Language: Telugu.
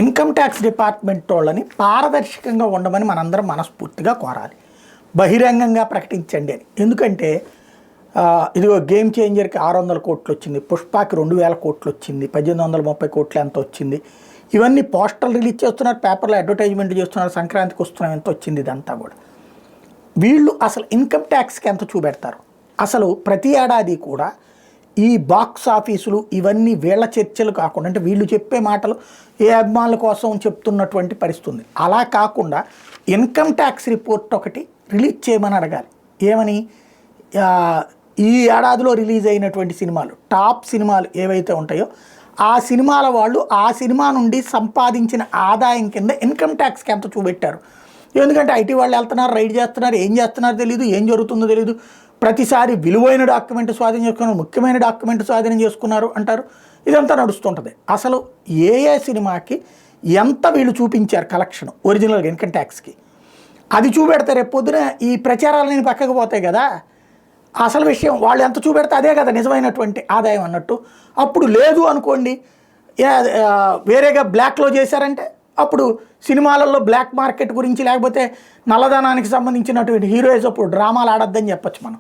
ఇన్కమ్ ట్యాక్స్ డిపార్ట్మెంట్ వాళ్ళని పారదర్శకంగా ఉండమని మనందరం మనస్ఫూర్తిగా కోరాలి. బహిరంగంగా ప్రకటించండి అని. ఎందుకంటే ఇదిగో గేమ్ చేంజర్కి 600 కోట్లు వచ్చింది, పుష్పకి 2000 కోట్లు వచ్చింది, 1830 కోట్లు ఎంత వచ్చింది, ఇవన్నీ పోస్టల్ రిలీజ్ చేస్తున్నారు, పేపర్లో అడ్వర్టైజ్మెంట్ చేస్తున్నారు, సంక్రాంతికి వస్తున్నాం ఎంత వచ్చింది, ఇదంతా కూడా. వీళ్ళు అసలు ఇన్కమ్ ట్యాక్స్కి ఎంత చూపెడతారు? అసలు ప్రతి ఏడాది కూడా ఈ బాక్స్ ఆఫీసులు ఇవన్నీ వీళ్ళ చర్చలు కాకుండా, అంటే వీళ్ళు చెప్పే మాటలు ఏ అభిమానుల కోసం చెప్తున్నటువంటి పరిస్థితి ఉంది. అలా కాకుండా ఇన్కమ్ ట్యాక్స్ రిపోర్ట్ ఒకటి రిలీజ్ చేయమని అడగాలి. ఏమని? ఈ ఏడాదిలో రిలీజ్ అయినటువంటి సినిమాలు, టాప్ సినిమాలు ఏవైతే ఉంటాయో ఆ సినిమాల వాళ్ళు ఆ సినిమా నుండి సంపాదించిన ఆదాయం కింద ఇన్కమ్ ట్యాక్స్కి ఎంత చూపెట్టారు. ఎందుకంటే ఐటీ వాళ్ళు వెళ్తున్నారు, రైడ్ చేస్తున్నారు, ఏం చేస్తున్నారో తెలియదు, ఏం జరుగుతుందో తెలియదు. ప్రతిసారి విలువైన డాక్యుమెంట్ స్వాధీనం చేసుకున్నారు, ముఖ్యమైన డాక్యుమెంట్ స్వాధీనం చేసుకున్నారు అంటారు. ఇదంతా నడుస్తుంటుంది. అసలు ఏ ఏ సినిమాకి ఎంత వీళ్ళు చూపించారు కలెక్షన్ ఒరిజినల్గా ఇన్కమ్ ట్యాక్స్కి, అది చూపెడితే రేపు పొద్దున ఈ ప్రచారాలని పక్కకు పోతాయి కదా. అసలు విషయం వాళ్ళు ఎంత చూపెడితే అదే కదా నిజమైనటువంటి ఆదాయం అన్నట్టు. అప్పుడు లేదు అనుకోండి, వేరేగా బ్లాక్లో చేశారంటే అప్పుడు సినిమాలలో బ్లాక్ మార్కెట్ గురించి, లేకపోతే నల్లధనానికి సంబంధించినటువంటి హీరోయిన్స్ అప్పుడు డ్రామాలు ఆడొద్దని చెప్పచ్చు మనం.